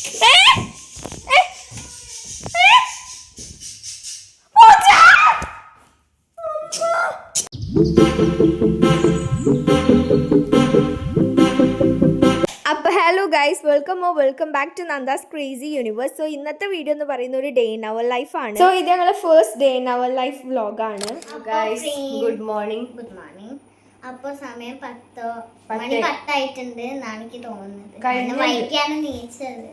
അപ്പോൾ hello guys, welcome back to Nanda's crazy universe. So ഇന്നത്തെ video എന്ന് പറയുന്ന ഒരു ഡേ ഇൻ അവർ ലൈഫ് ആണ്. സോ ഇത് ഞങ്ങളുടെ first day in our life വ്ലോഗാണ്. Guys good morning. അപ്പോൾ സമയം 10 ആയിട്ടുണ്ട് എന്നാണ് എനിക്ക് തോന്നുന്നത്. വൈകിയാണ് നീച്ചത്.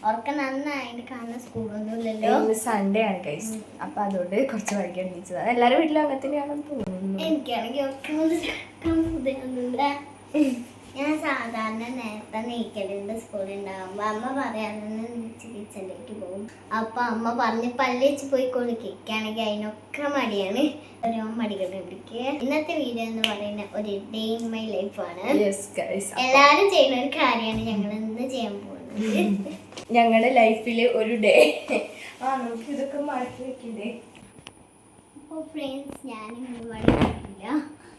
ഉറക്കം നന്നായിട്ട് കാരണം സ്കൂളൊന്നും ഇല്ലല്ലോ. സൺഡേ ആണ് ഗൈസ്. അപ്പൊ അതുകൊണ്ട് കുറച്ച് വൈകിയാണ് നീച്ചത്. എല്ലാവരും വീട്ടിലും അങ്ങനെ തന്നെയാണെന്ന് തോന്നുന്നു. എനിക്കാണെങ്കിൽ ഞാൻ സാധാരണ നേരത്തെ നീക്കലുണ്ട് സ്കൂളുണ്ടാകുമ്പോ. അമ്മ പറയാതെ കിച്ചണിലേക്ക് പോകും. അപ്പൊ അമ്മ പറഞ്ഞ് പല്ലിച്ച് പോയി കൊടുക്കുകയാണെങ്കിൽ അതിനൊക്കെ മടിയാണ്. ഓരോ മടികൾ പിടിക്കുക. ഇന്നത്തെ വീഡിയോ എന്ന് പറയുന്ന ഒരു ഡേ ഇൻ മൈ ലൈഫാണ്. എല്ലാരും ചെയ്യുന്ന ഒരു കാര്യമാണ് ഞങ്ങൾ ഇന്ന് ചെയ്യാൻ പോകുന്നത്. ഞങ്ങളുടെ ലൈഫില് ഒരു ഡേ. നമുക്ക് ഇതൊക്കെ മാറ്റി വെക്കണ്ടേ? അപ്പോൾ ഫ്രണ്ട്സ്, ഞാനും മടിക്കില്ല.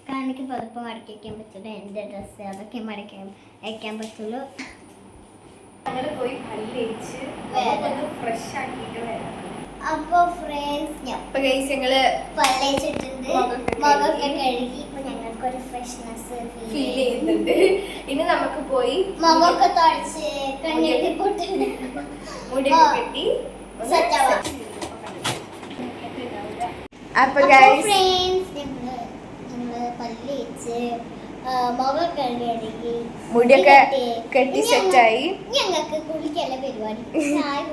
കാരണം എനിക്ക് പതിപ്പ് മടക്കി വയ്ക്കാൻ പറ്റില്ല. എൻ്റെ ഡ്രസ്സ് അതൊക്കെ മടക്കി വയ്ക്കാൻ പറ്റുള്ളൂ. പോയി ഫ്രഷ് ആക്കിയിട്ട് വരാം. അപ്പോൾ ഫ്രണ്ട്സ്, ഞങ്ങള് പല്ലേച്ചിട്ടുണ്ട്, മുഖമൊക്കെ കഴുകി. ഇപ്പൊ ഞങ്ങൾക്കൊരു ഫ്രഷ്നെസ് ഫീൽ ചെയ്യുന്നുണ്ട്. ഇനി നമുക്ക് പോയി മുഖമൊക്കെ തുടച്ച് കണ്ണെഴുതി പൊട്ടി മുടി കെട്ടി സെറ്റാവാം. അപ്പൊ ഗൈസ് പല്ലേച്ച് മുഖം കഴുകി മുടിയൊക്കെ കെട്ടി സെറ്റായി. ഞങ്ങൾക്ക് കുളിക്കല്ല പരിപാടി.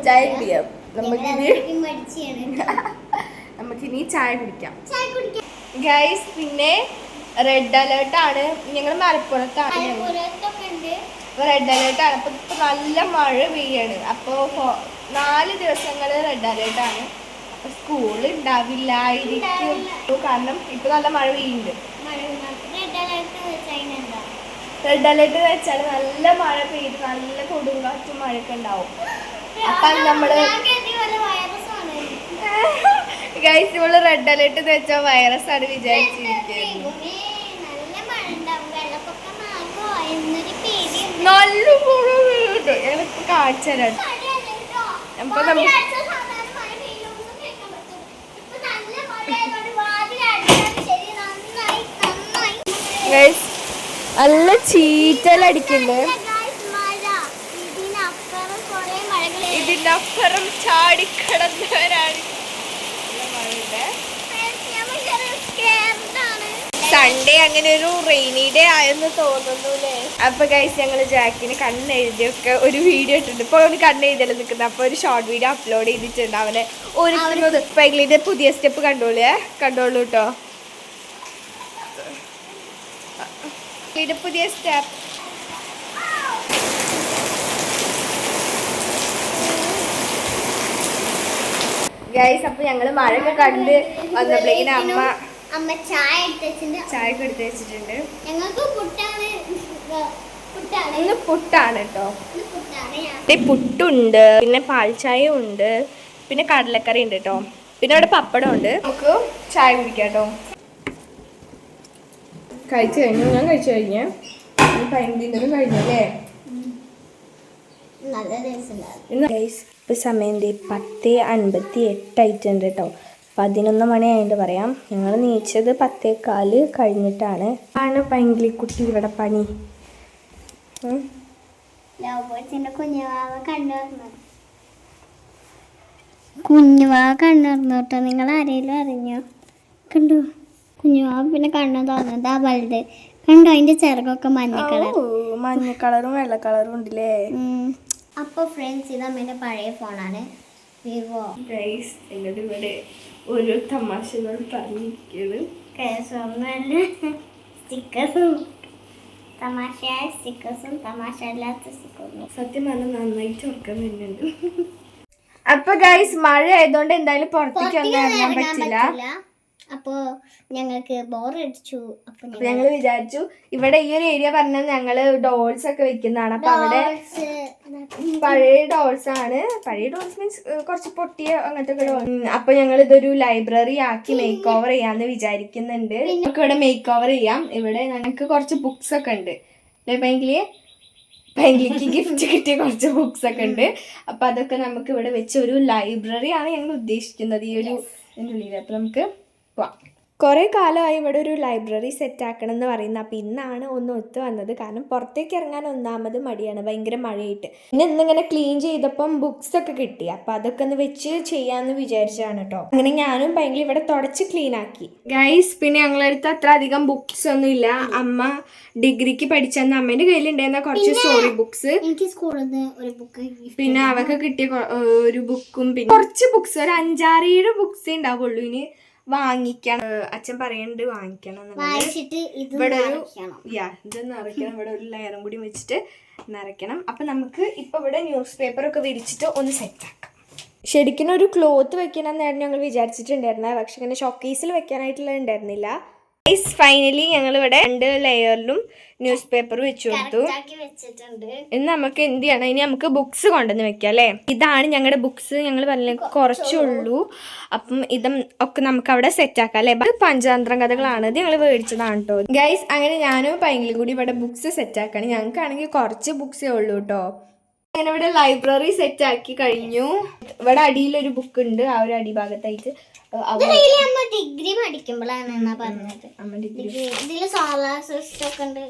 ചായ കുടിക്കാം. നമുക്കിനി ചായ കുടിക്കാം ഗൈസ്. പിന്നെ റെഡ് അലേർട്ട് ആണ്. ഞങ്ങൾ മലപ്പുറത്താണ്. റെഡ് അലേർട്ട് ആണ്. അപ്പൊ ഇപ്പൊ നല്ല മഴ പെയ്യാണ്. അപ്പൊ 4 ദിവസങ്ങൾ റെഡ് അലേർട്ട് ആണ്. അപ്പൊ സ്കൂൾ ഉണ്ടാവില്ലായിരിക്കും. കാരണം ഇപ്പൊ നല്ല മഴ പെയ്യുന്നുണ്ട്. റെഡ് അലേർട്ട് വെച്ചാൽ നല്ല മഴ പെയ്ത് നല്ല കൊടുങ്കാറ്റും മഴയൊക്കെ ഉണ്ടാവും. അപ്പൊ നമ്മള് ഗൈസ് ഇവള് റെഡ് അലേർട്ട് വെച്ചാൽ വൈറസ് ആണ് വിചാരിച്ചിരിക്കുന്നു. നല്ല മഴ പെയ്യുന്നുണ്ട്. എനിക്ക് കാഴ്ച തരാം. അപ്പൊ നല്ല ചീറ്റലടിക്കുന്നുണ്ട്. ഇതിനപ്പുറം ചാടിക്കടന്നവരാണ്. സൺഡേ അങ്ങനെ ഒരു റെയിനി ഡേ ആയെന്ന് തോന്നുന്നു അല്ലേ? അപ്പൊ ഗൈസ് ഞങ്ങള് ജാക്കിന് കണ്ണെഴുതിയൊക്കെ ഒരു വീഡിയോ ഇട്ടിട്ടുണ്ട്. ഇപ്പൊ അവന് കണ്ണെഴുതിയല്ലോ നിൽക്കുന്നത്. അപ്പൊ ഒരു ഷോർട്ട് വീഡിയോ അപ്ലോഡ് ചെയ്തിട്ടുണ്ട്. അവന് ഒരു പൈങ്കിളിന്റെ പുതിയ സ്റ്റെപ്പ് കണ്ടോളൂ കേട്ടോ. പുതിയ സ്റ്റെപ്പ് ഗൈസ്. അപ്പൊ ഞങ്ങള് മഴയൊക്കെ കണ്ട് വന്നപ്പോഴേക്കിന് അമ്മ ചായ എടുത്ത് വെച്ചിട്ടുണ്ട്. ഇന്ന് പുട്ടാണ് കേട്ടോ. പുട്ടുണ്ട്, പിന്നെ പാൽച്ചായ ഉണ്ട്, പിന്നെ കടലക്കറി ഉണ്ട് കേട്ടോ. പിന്നെ അവിടെ പപ്പടം ഉണ്ട്. നമുക്ക് ചായ കുടിക്കാം കേട്ടോ. കഴിച്ചു കഴിഞ്ഞു. ഞാൻ കഴിച്ചു കഴിഞ്ഞു. ഡിന്നറും കഴിഞ്ഞു അല്ലേ? ഇപ്പൊ സമയം 10:58 ആയിട്ടുണ്ട് കേട്ടോ. 11 മണി ആയിട്ട് പറയാം. ഞങ്ങൾ നീച്ചത് 10:15 കഴിഞ്ഞിട്ടാണ്. ആണ് പൈങ്കിളിക്കുട്ടി ഇവിടെ പണി. കുഞ്ഞുവാവ കണ്ണുറന്നോട്ടോ. നിങ്ങൾ ആരെങ്കിലും അറിഞ്ഞോ? കണ്ടു കുഞ്ഞുവാവ. പിന്നെ കണ്ണു തോന്നുന്നത് ആ വലുത് കണ്ടോ? അതിന്റെ ചിറകൊക്കെ മഞ്ഞ കളറും വെള്ള കളറും ഉണ്ടല്ലേ. അപ്പൊ ഫ്രണ്ട്സ്, ഇത് അമ്മേന്റെ പഴയ ഫോണാണ്, വിവോ. എന്നോട് ഇവിടെ ഒരു തമാശകൾ പറഞ്ഞിരിക്കുന്നത്. സ്റ്റിക്കേഴ്സും തമാശയായ സ്റ്റിക്കേഴ്സും തമാശ അല്ലാത്ത സ്റ്റിക്കേഴ്സും. സത്യം പറഞ്ഞാൽ നന്നായിട്ട് ഉറക്കം വരുന്നുണ്ട്. അപ്പൊ ഗൈസ് മഴ ആയതുകൊണ്ട് എന്തായാലും പുറത്തേക്ക് ഒന്നും ഇറങ്ങാൻ പറ്റില്ല. അപ്പോ ഞങ്ങൾക്ക് ബോറടിച്ചു. അപ്പൊ ഞങ്ങൾ വിചാരിച്ചു ഇവിടെ ഈ ഒരു ഏരിയ പറഞ്ഞാൽ ഞങ്ങള് ഡോൾസ് ഒക്കെ വെക്കുന്നതാണ്. അപ്പൊ അവിടെ പഴയ ഡോൾസ് ആണ്. പഴയ ഡോൾസ് മീൻസ് കുറച്ച് പൊട്ടിയ അങ്ങനത്തെ. അപ്പൊ ഞങ്ങൾ ഇതൊരു ലൈബ്രറി ആക്കി മേക്ക് ഓവർ ചെയ്യാന്ന് വിചാരിക്കുന്നുണ്ട്. നമുക്ക് ഇവിടെ മേക്ക് ഓവർ ചെയ്യാം. ഇവിടെ ഞങ്ങൾക്ക് കുറച്ച് ബുക്സ് ഒക്കെ ഉണ്ട്. ഭയങ്കര പെങ്കിക്ക് ഗിഫ്റ്റ് കിട്ടിയ കുറച്ച് ബുക്സ് ഒക്കെ ഉണ്ട്. അപ്പൊ അതൊക്കെ നമുക്ക് ഇവിടെ വെച്ച് ഒരു ലൈബ്രറി ആണ് ഞങ്ങൾ ഉദ്ദേശിക്കുന്നത് ഈ ഒരു ഇതിൻ്റെ ഉള്ളിൽ. അപ്പൊ നമുക്ക് പോവാം. കുറേ കാലമായി ഇവിടെ ഒരു ലൈബ്രറി സെറ്റ് ആക്കണം എന്ന് പറയുന്നത്. അപ്പം ഇന്നാണ് ഒന്ന് ഒത്തു വന്നത്. കാരണം പുറത്തേക്ക് ഇറങ്ങാൻ ഒന്നാമത് മടിയാണ്, ഭയങ്കര മഴയായിട്ട്. പിന്നെ ഇന്നിങ്ങനെ ക്ലീൻ ചെയ്തപ്പം ബുക്സ് ഒക്കെ കിട്ടി. അപ്പം അതൊക്കെ ഒന്ന് വെച്ച് ചെയ്യാമെന്ന് വിചാരിച്ചാണ് കേട്ടോ. അങ്ങനെ ഞാനും ഭയങ്കര ഇവിടെ തുടച്ച് ക്ലീൻ ആക്കി ഗൈസ്. പിന്നെ ഞങ്ങളടുത്ത് അത്ര അധികം ബുക്സ് ഒന്നും ഇല്ല. അമ്മ ഡിഗ്രിക്ക് പഠിച്ചെന്ന് അമ്മേൻ്റെ കയ്യിലുണ്ടായിരുന്ന കുറച്ച് സ്റ്റോറി ബുക്സ്, എനിക്ക് സ്കൂളിൽ നിന്ന് ഒരു ബുക്ക്, പിന്നെ അവർക്ക് കിട്ടിയ ഒരു ബുക്കും, പിന്നെ കുറച്ച് ബുക്സ് ഒരു 5-6 ബുക്സേ ഉണ്ടാവുള്ളൂ. ഇനി വാങ്ങിക്കണം, അച്ഛൻ പറയുന്നുണ്ട് വാങ്ങിക്കണം. ഇവിടെ ഒരു ഇത് നിറയ്ക്കണം, ഇവിടെ ഒരു ലെയറും കൂടി വെച്ചിട്ട് നിറയ്ക്കണം. അപ്പൊ നമുക്ക് ഇപ്പൊ ഇവിടെ ന്യൂസ് പേപ്പർ ഒക്കെ വിരിച്ചിട്ട് ഒന്ന് സെറ്റ് ആക്കാം. ശരിക്കും ഒരു ക്ലോത്ത് വെക്കണം എന്നായിരുന്നു ഞങ്ങൾ വിചാരിച്ചിട്ടുണ്ടായിരുന്നത്. പക്ഷെ ഇങ്ങനെ ഷോക്കേസിൽ വെക്കാനായിട്ടുള്ള ഉണ്ടായിരുന്നില്ല. ഫൈനലി ഞങ്ങൾ ഇവിടെ 2 ലെയറിലും ന്യൂസ് പേപ്പർ വെച്ചു കൊടുത്തു. ഇനി നമുക്ക് എന്ത് ചെയ്യണം, ഇനി നമുക്ക് ബുക്സ് കൊണ്ടുവന്ന് വെക്കാം അല്ലേ. ഇതാണ് ഞങ്ങളുടെ ബുക്സ്. ഞങ്ങൾ പറഞ്ഞ കുറച്ചുള്ളൂ. അപ്പം ഇതും ഒക്കെ നമുക്ക് അവിടെ സെറ്റ് ആക്കാം അല്ലേ. പഞ്ചതന്ത്രം കഥകളാണ്, ഇത് ഞങ്ങൾ മേടിച്ചതാണ് കേട്ടോ ഗൈസ്. അങ്ങനെ ഞാനും പൈങ്കിലും കൂടി ഇവിടെ ബുക്സ് സെറ്റ് ആക്കണം. ഞങ്ങൾക്കാണെങ്കിൽ കുറച്ച് ബുക്സേ ഉള്ളൂ കേട്ടോ. അങ്ങനെ ഇവിടെ ലൈബ്രറി സെറ്റ് ആക്കി കഴിഞ്ഞു. ഇവിടെ അടിയിലൊരു ബുക്ക് ഉണ്ട്, ആ ഒരു അടിഭാഗത്തായിട്ട്. ഡിഗ്രി പഠിക്കുമ്പോഴാണ് പറഞ്ഞത്. ഇതില് സോളാർ സിസ്റ്റം ഒക്കെ ഉണ്ട്.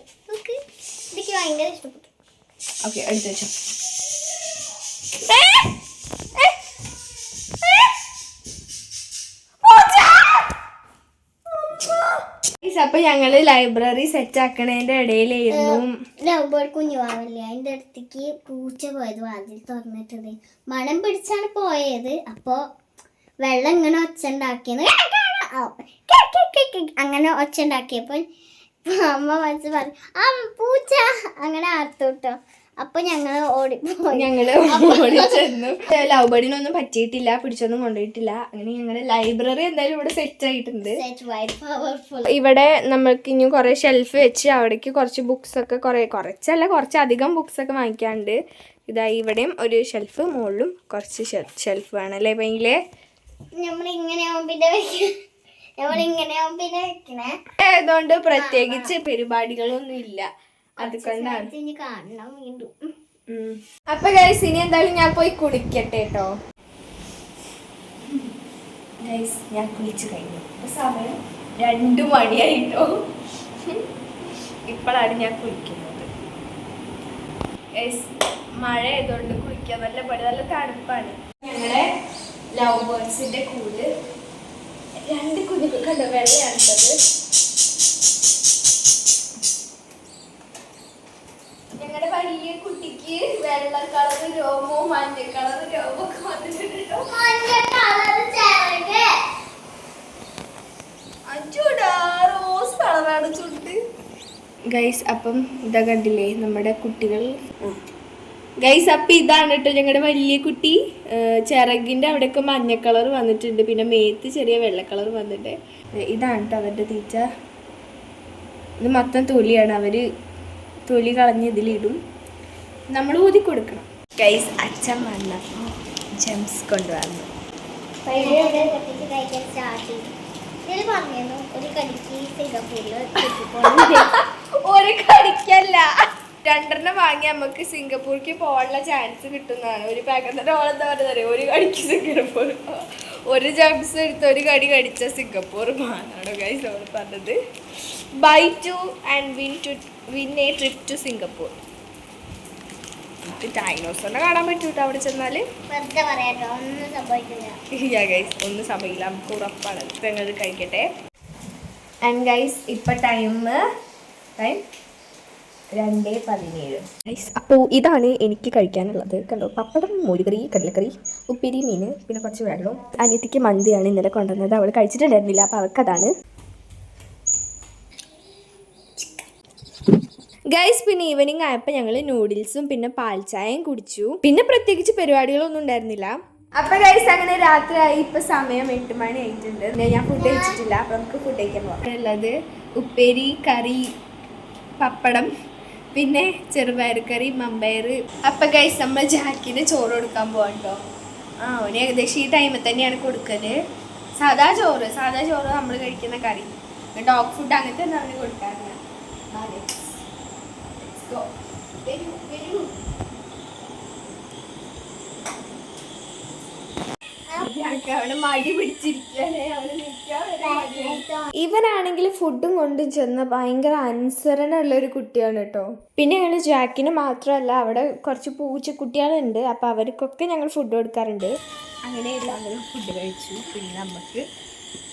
എനിക്ക് ഭയങ്കര ഇഷ്ടപ്പെട്ടു. ഓക്കെ, എടുത്തു വെച്ചോ. അപ്പൊ ഞങ്ങള് ലൈബ്രറി സെറ്റ് ആക്കണേന്റെ ഇടയിലായിരുന്നു. ലവ് ബേർഡ് കുഞ്ഞു പോവില്ലേ, അതിന്റെ അടുത്തേക്ക് പൂച്ച പോയത് വാതിൽ തുറന്നിട്ടത് മണം പിടിച്ചാണ് പോയത്. അപ്പൊ വെള്ളം ഇങ്ങനെ ഒച്ച ഉണ്ടാക്കിയത്, അങ്ങനെ ഒച്ച ഉണ്ടാക്കിയപ്പോ അമ്മ മനസ്സിൽ പറഞ്ഞു ആ പൂച്ച, അങ്ങനെ ആർത്തോട്ടോ. അപ്പൊ ഞങ്ങള് ഓടിപ്പോയി. ഓടി ചെന്നു. ലവ് ബേർഡിനൊന്നും പറ്റിയിട്ടില്ല, പിടിച്ചൊന്നും കൊണ്ടുപോയിട്ടില്ല. അങ്ങനെ ഞങ്ങള് ലൈബ്രറി എന്തായാലും ഇവിടെ സെറ്റ് ആയിട്ടുണ്ട്. ഇവിടെ നമ്മൾക്ക് ഇനി കുറെ ഷെൽഫ് വെച്ച് അവിടേക്ക് കുറച്ച് ബുക്സ് ഒക്കെ കുറച്ചധികം ബുക്സ് ഒക്കെ വാങ്ങിക്കാണ്ട്. ഇതായി ഇവിടെയും ഒരു ഷെൽഫ്, മുകളിലും കുറച്ച് ഷെൽഫ് വേണല്ലേ ഭയങ്കര. അതുകൊണ്ട് പ്രത്യേകിച്ച് പരിപാടികളൊന്നും ഇല്ല, അതുകൊണ്ടാണ്. അപ്പൊ ഗൈസ് ഇനി എന്തായാലും ഞാൻ പോയി കുളിക്കട്ടെ കേട്ടോ. ഗൈസ് ഞാൻ കുളിച്ചു കഴിഞ്ഞു. സമയം 2 മണിയായിട്ടോ. ഇപ്പോഴാണ് ഞാൻ കുളിക്കുന്നത്. ഗൈസ് മഴ ആയതുകൊണ്ട് കുളിക്കാൻ നല്ല പണി, നല്ല തണുപ്പാണ്. ഞങ്ങളുടെ ലവ് ബേർഡ്സിന്റെ കൂട് 2 കുഞ്ഞുങ്ങൾ കണ്ടോ, വെള്ളയാണിട്ടത്. ഞങ്ങളുടെ വലിയ കുട്ടിക്ക് വെള്ള കളർ രോമവും മഞ്ഞ കളർ രോമവും ഒക്കെ വന്നിട്ടുണ്ടോ. ചൂടാ റോസ് കളറാണ് ചുണ്ട് ഗൈസ്. അപ്പം ഇതാ കണ്ടില്ലേ നമ്മുടെ കുട്ടികൾ ഗൈസ്. അപ്പം ഇതാണ് കേട്ടോ ഞങ്ങളുടെ വലിയ കുട്ടി. ചിറകിൻ്റെ അവിടെയൊക്കെ മഞ്ഞ കളർ വന്നിട്ടുണ്ട്, പിന്നെ മേത്ത് ചെറിയ വെള്ള കളർ വന്നിട്ട്. ഇതാണ് കേട്ടോ അവരുടെ തീറ്റ. ഇത് മൊത്തം തൊലിയാണ്, അവർ തൊലി കളഞ്ഞ് ഇതിലിടും, നമ്മൾ ഊതി കൊടുക്കണം. ഗൈസ് അച്ഛൻ വന്നപ്പോൾ ജെംസ് കൊണ്ടുവന്നു. ഒരു കടിക്കല്ല, 2 വാങ്ങി നമുക്ക് സിംഗപ്പൂർക്ക് പോകാനുള്ള ചാൻസ് കിട്ടുന്നതാണ്. ഒരു പാക്കറ്റിന്റെ ഓൾ എന്താ പറയുക, ഒരു കടിക്ക് സിംഗപ്പൂർ, ഒരു ജംസ് എടുത്ത് ഒരു കടി കടിച്ച സിംഗപ്പൂർ പോകാനാണ് ഗൈസ് ഓൾ പറഞ്ഞത്. Buy two and win a trip to Singapore. നമുക്ക് ഡൈനോസറിനെ കാണാൻ പറ്റൂട്ടോ അവിടെ ചെന്നാല്. ഒന്നും സംഭവിക്കില്ല, നമുക്ക് ഉറപ്പാണ്. ഞങ്ങൾ കഴിക്കട്ടെ. ആൻഡ് ഗൈസ് ഇപ്പൊ ടൈം 2:17. അപ്പോൾ ഇതാണ് എനിക്ക് കഴിക്കാനുള്ളത്. കണ്ടോ, പപ്പടം, മോരുകറി, കടലക്കറി, ഉപ്പേരി, മീൻ, പിന്നെ കുറച്ച് വെള്ളവും. അനിയത്തിക്ക് മന്തിയാണ് ഇന്നലെ കൊണ്ടുവന്നത്, അവൾ കഴിച്ചിട്ടുണ്ടായിരുന്നില്ല, അപ്പോൾ അവർക്കതാണ്. ഗൈസ് പിന്നെ ഈവനിങ് ആയപ്പോൾ ഞങ്ങൾ നൂഡിൽസും പിന്നെ പാൽച്ചായയും കുടിച്ചു. പിന്നെ പ്രത്യേകിച്ച് പരിപാടികളൊന്നും ഉണ്ടായിരുന്നില്ല. അപ്പോൾ ഗൈസ് അങ്ങനെ രാത്രിയായി. ഇപ്പോൾ സമയം 8 മണി ആയിട്ടുണ്ട്. ഞാൻ ഫുഡ് കഴിച്ചിട്ടില്ല, അപ്പോൾ നമുക്ക് ഫുഡ് കഴിക്കാൻ പോകാം. ഉള്ളത് ഉപ്പേരി, കറി, പപ്പടം, പിന്നെ ചെറുപയർ കറി, മമ്പയർ. അപ്പം ഗൈസ് നമ്മൾ ജാക്കിന് ചോറ് കൊടുക്കാൻ പോകാം കേട്ടോ. അവന് ഏകദേശം ഈ ടൈമിൽ തന്നെയാണ് കൊടുക്കല്. സാധാ ചോറ് നമ്മൾ കഴിക്കുന്ന കറി, ഡോഗ് ഫുഡ് അങ്ങനത്തെ ഒന്നും അവന് കൊടുക്കാറില്ല. വരൂ വരൂ. അവന് മടി പിടിച്ചിരിക്കുകയാണ്. അവന് നിൽക്കാൻ വരെ മടിയാണ്. ഇവനാണെങ്കിൽ ഫുഡും കൊണ്ടും ചെന്ന ഭയങ്കര അനുസരണമുള്ള ഒരു കുട്ടിയാണ് കേട്ടോ. പിന്നെ ഞങ്ങൾ ജാക്കിന് മാത്രമല്ല അവിടെ കുറച്ച് പൂച്ചക്കുട്ടികളുണ്ട്. അപ്പോൾ അവർക്കൊക്കെ ഞങ്ങൾ ഫുഡ് കൊടുക്കാറുണ്ട്. അങ്ങനെ എല്ലാവരും ഫുഡ് കഴിച്ചു. പിന്നെ നമുക്ക്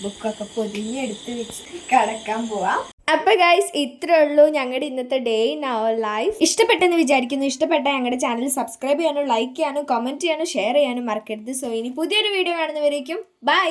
ബുക്കൊക്കെ പൊതിഞ്ഞെടുത്ത് വെച്ച് കിടക്കാൻ പോവാം. അപ്പോൾ ഗൈസ് ഇത്രേ ഉള്ളൂ ഞങ്ങളുടെ ഇന്നത്തെ ഡേ ഇൻ അവർ ലൈഫ്. ഇഷ്ടപ്പെട്ടെന്ന് വിചാരിക്കുന്നു. ഇഷ്ടപ്പെട്ട ഞങ്ങളുടെ ചാനൽ സബ്സ്ക്രൈബ് ചെയ്യാനും ലൈക്ക് ചെയ്യാനും കമൻറ്റ് ചെയ്യാനും ഷെയർ ചെയ്യാനും മറക്കരുത്. സോ ഇനി പുതിയൊരു വീഡിയോ കാണുന്നവരേക്കും ബൈ.